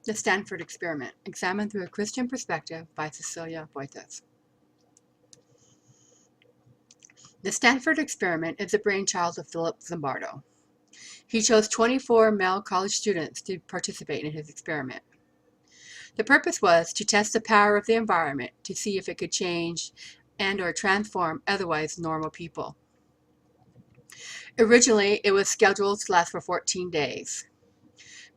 The Stanford Experiment, examined through a Christian perspective by Cecilia Boytes. The Stanford Experiment is the brainchild of Philip Zimbardo. He chose 24 male college students to participate in his experiment. The purpose was to test the power of the environment to see if it could change and/or transform otherwise normal people. Originally, it was scheduled to last for 14 days.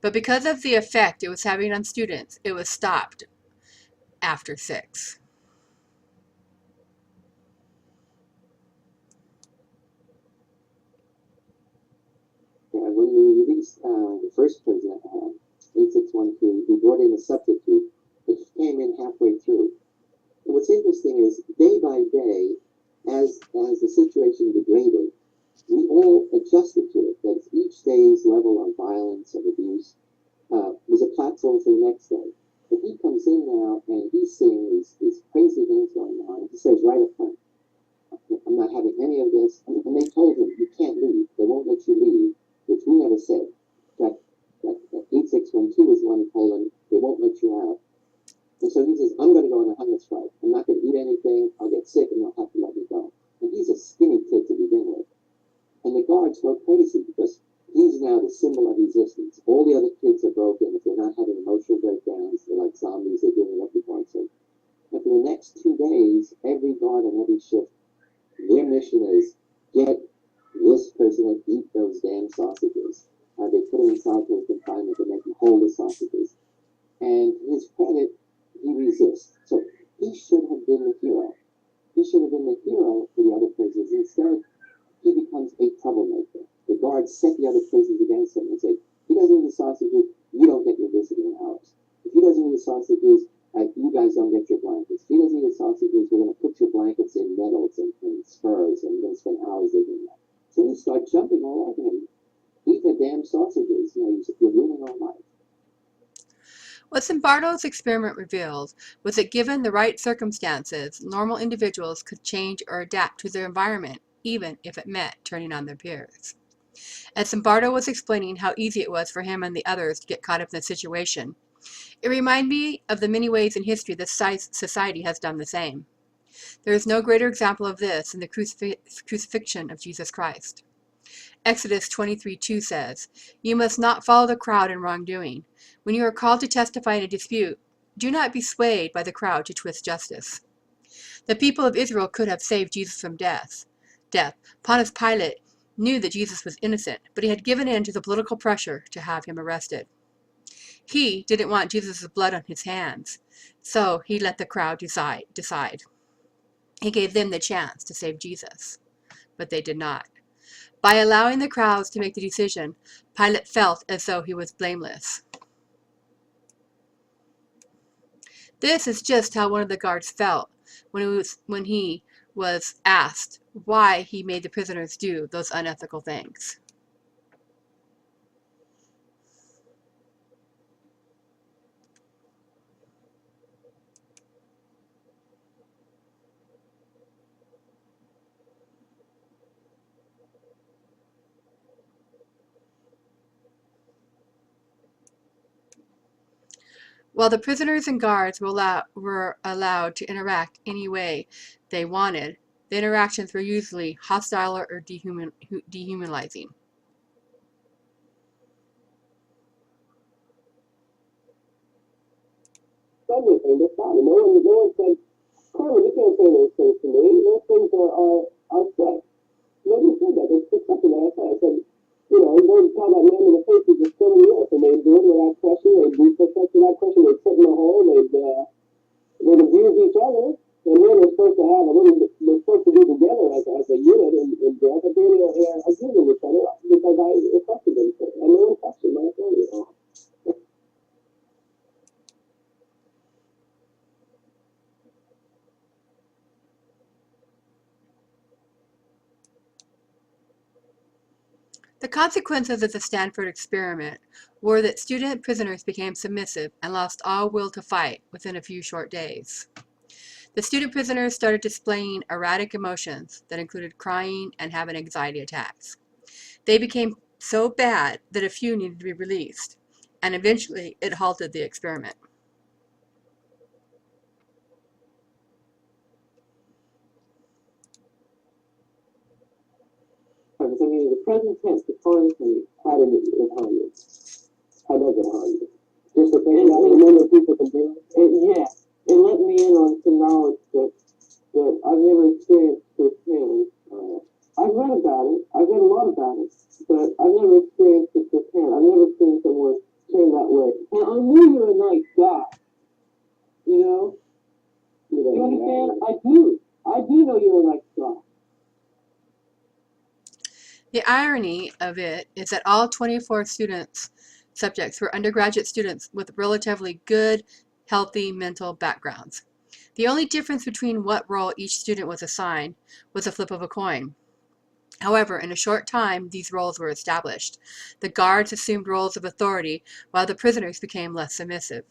But because of the effect it was having on students, it was stopped after 6. And when we released the first president, 8612, we brought in a substitute, but he came in halfway through. And what's interesting is, day by day, as the situation degraded, we all adjusted to it. That each day's level of violence and abuse was a platform for the next day. But he comes in now and he's seeing these crazy things going on. He says right up front, I'm not having any of this. And they told him, you can't leave. They won't let you leave, which we never said. In fact, 8612 was the one who told him, they won't let you out. And so he says, I'm going to go on a hunger strike. I'm not going to eat anything. I'll get sick and they'll have to let me go. And he's a skinny kid to begin with. And the guards go crazy because he's now the symbol of resistance. All the other kids are broken. If they're not having emotional breakdowns, they're like zombies. They're doing what we want to. And for the next 2 days, every guard on every shift, their mission is get this prisoner, eat those damn sausages. They put him in solitary confinement to make him hold the sausages. And to his credit, he resists. So he should have been the hero. He should have been the hero for the other prisoners. Instead, he becomes a troublemaker. The guards set the other prisoners against him and say, he doesn't eat the sausages, you don't get your visiting hours. If he doesn't eat the sausages, you guys don't get your blankets. If he doesn't eat the sausages, we're going to put your blankets in nettles and spurs, and we're going to spend hours doing that. So we start jumping all over him. Eat the damn sausages. You're ruining our life. What Zimbardo's experiment revealed was that given the right circumstances, normal individuals could change or adapt to their environment, even if it meant turning on their peers. As Zimbardo was explaining how easy it was for him and the others to get caught up in the situation, it reminded me of the many ways in history that society has done the same. There is no greater example of this than the crucifixion of Jesus Christ. Exodus 23:2 says, "You must not follow the crowd in wrongdoing. When you are called to testify in a dispute, do not be swayed by the crowd to twist justice." The people of Israel could have saved Jesus from death. Pontius Pilate knew that Jesus was innocent, but he had given in to the political pressure to have him arrested. He didn't want Jesus' blood on his hands, so he let the crowd decide. He gave them the chance to save Jesus, but they did not. By allowing the crowds to make the decision, Pilate felt as though he was blameless. This is just how one of the guards felt when he was asked why he made the prisoners do those unethical things. While the prisoners and guards were allowed to interact any way they wanted, the interactions were usually hostile or dehumanizing. Everything, that's fine. No one said, Carmen, you can't say those things to me. Those things are sex. Nobody said that. They put something last night. I said, you know, you're going to tell that man in the face he's just killing the earth. And they'd do it without question. They'd be protected without question. They'd sit in a hole. They'd abuse each other. And then they're supposed to have a little, they're supposed to be together as a unit in jail. But they're abusing each other because I affected them. And no one touched them. I tell you. The consequences of the Stanford experiment were that student prisoners became submissive and lost all will to fight within a few short days. The student prisoners started displaying erratic emotions that included crying and having anxiety attacks. They became so bad that a few needed to be released. and eventually it halted the experiment. I mean, the present tense, the foreign tense, how does it harm you? How does it harm you? Just the thing that many people can do? Yeah, it let me in on some knowledge that I've never experienced firsthand. I've read about it, I've read a lot about it, but I've never experienced it firsthand. I've never seen someone turn that way. And I knew you're a nice guy, you know? You understand? I do. I do know you're a nice guy. The irony of it is that all 24 subjects were undergraduate students with relatively good, healthy mental backgrounds. The only difference between what role each student was assigned was a flip of a coin. However, in a short time, these roles were established. The guards assumed roles of authority, while the prisoners became less submissive.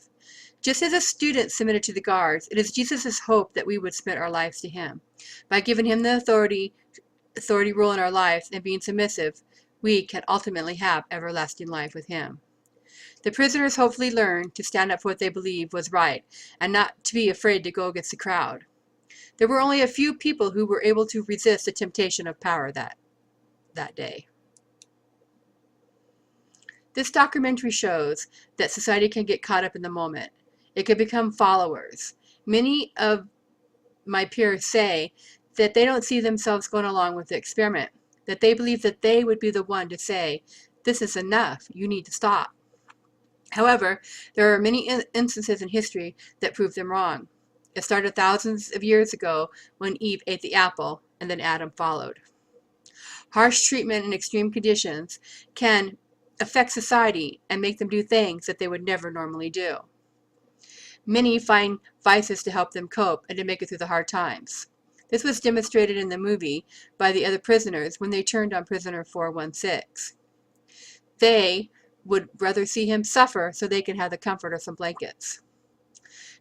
Just as a student submitted to the guards, it is Jesus' hope that we would submit our lives to him. By giving him the authority rule in our lives and being submissive, we can ultimately have everlasting life with him. The prisoners hopefully learned to stand up for what they believed was right and not to be afraid to go against the crowd. There were only a few people who were able to resist the temptation of power that day. This documentary shows that society can get caught up in the moment. It can become followers. Many of my peers say that they don't see themselves going along with the experiment, that they believe that they would be the one to say, this is enough, you need to stop. However, there are many instances in history that prove them wrong. It started thousands of years ago when Eve ate the apple and then Adam followed. Harsh treatment and extreme conditions can affect society and make them do things that they would never normally do. Many find vices to help them cope and to make it through the hard times. This was demonstrated in the movie by the other prisoners when they turned on prisoner 416. They would rather see him suffer so they can have the comfort of some blankets.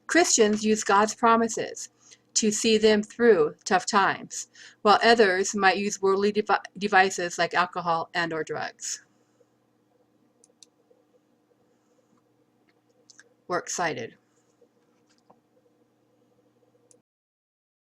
Christians use God's promises to see them through tough times, while others might use worldly devices like alcohol and or drugs. We're excited.